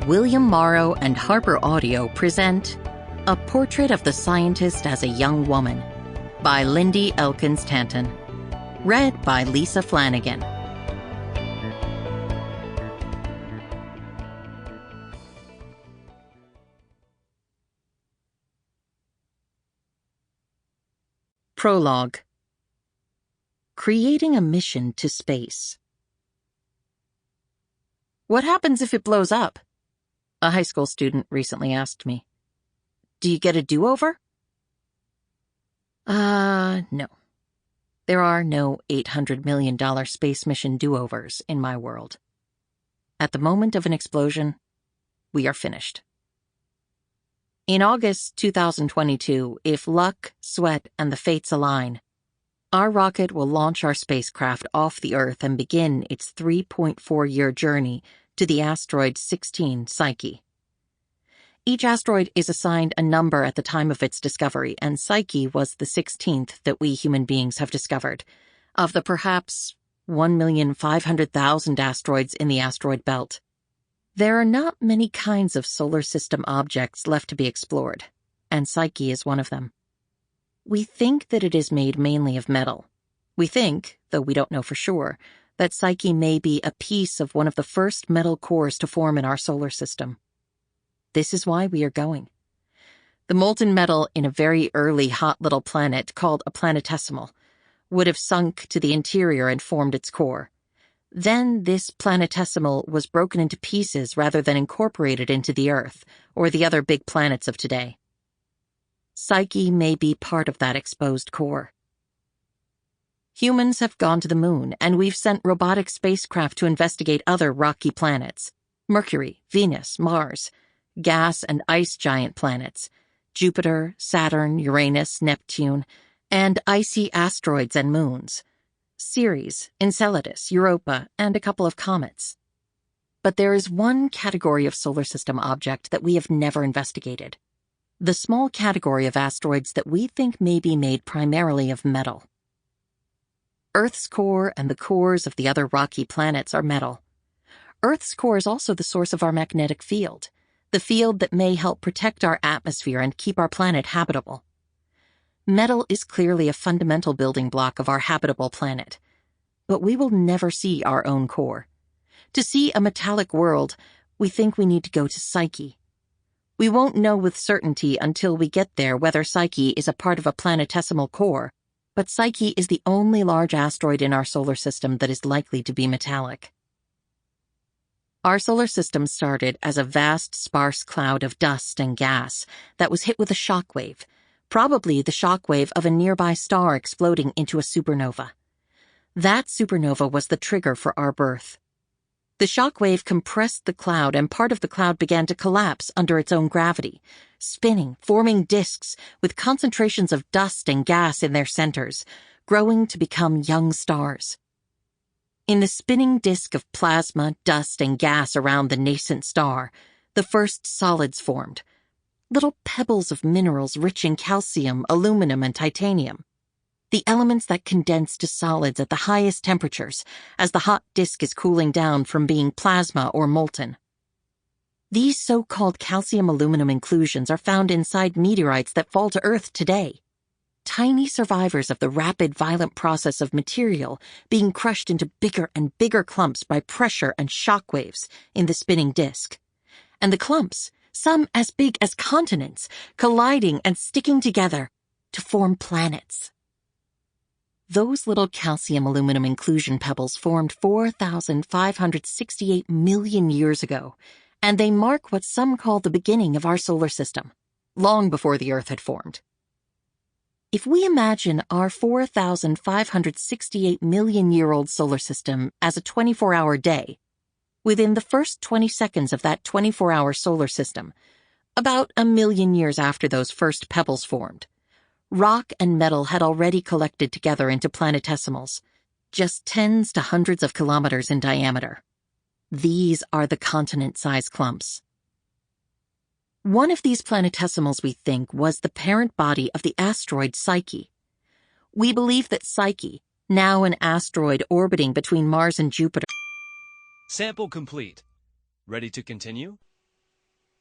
William Morrow and HarperAudio present A Portrait of the Scientist as a Young Woman by Lindy Elkins-Tanton. Read by Lisa Flanagan. Prologue. Creating a mission to space. What happens if it blows up? A high school student recently asked me. Do you get a do-over? No. There are no $800 million space mission do-overs in my world. At the moment of an explosion, we are finished. In August 2022, if luck, sweat, and the fates align, our rocket will launch our spacecraft off the Earth and begin its 3.4-year journey to the asteroid 16 Psyche. Each asteroid is assigned a number at the time of its discovery, and Psyche was the 16th that we human beings have discovered, of the perhaps 1,500,000 asteroids in the asteroid belt. There are not many kinds of solar system objects left to be explored, and Psyche is one of them. We think that it is made mainly of metal. We think, though we don't know for sure, that Psyche may be a piece of one of the first metal cores to form in our solar system. This is why we are going. The molten metal in a very early hot little planet called a planetesimal would have sunk to the interior and formed its core. Then this planetesimal was broken into pieces rather than incorporated into the Earth or the other big planets of today. Psyche may be part of that exposed core. Humans have gone to the moon, and we've sent robotic spacecraft to investigate other rocky planets: Mercury, Venus, Mars, gas and ice giant planets, Jupiter, Saturn, Uranus, Neptune, and icy asteroids and moons, Ceres, Enceladus, Europa, and a couple of comets. But there is one category of solar system object that we have never investigated: the small category of asteroids that we think may be made primarily of metal. Earth's core and the cores of the other rocky planets are metal. Earth's core is also the source of our magnetic field, the field that may help protect our atmosphere and keep our planet habitable. Metal is clearly a fundamental building block of our habitable planet, but we will never see our own core. To see a metallic world, we think we need to go to Psyche. We won't know with certainty until we get there whether Psyche is a part of a planetesimal core, but Psyche is the only large asteroid in our solar system that is likely to be metallic. Our solar system started as a vast, sparse cloud of dust and gas that was hit with a shockwave, probably the shockwave of a nearby star exploding into a supernova. That supernova was the trigger for our birth. The shockwave compressed the cloud, and part of the cloud began to collapse under its own gravity, spinning, forming disks with concentrations of dust and gas in their centers, growing to become young stars. In the spinning disk of plasma, dust, and gas around the nascent star, the first solids formed, little pebbles of minerals rich in calcium, aluminum, and titanium. The elements that condense to solids at the highest temperatures as the hot disk is cooling down from being plasma or molten. These so-called calcium-aluminum inclusions are found inside meteorites that fall to Earth today. Tiny survivors of the rapid, violent process of material being crushed into bigger and bigger clumps by pressure and shock waves in the spinning disk. And the clumps, some as big as continents, colliding and sticking together to form planets. Those little calcium-aluminum inclusion pebbles formed 4,568 million years ago, and they mark what some call the beginning of our solar system, long before the Earth had formed. If we imagine our 4,568 million-year-old solar system as a 24-hour day, within the first 20 seconds of that 24-hour solar system, about 1 million years after those first pebbles formed, rock and metal had already collected together into planetesimals, just tens to hundreds of kilometers in diameter. These are the continent-sized clumps. One of these planetesimals, we think, was the parent body of the asteroid Psyche. We believe that Psyche, now an asteroid orbiting between Mars and Jupiter. Sample complete. Ready to continue?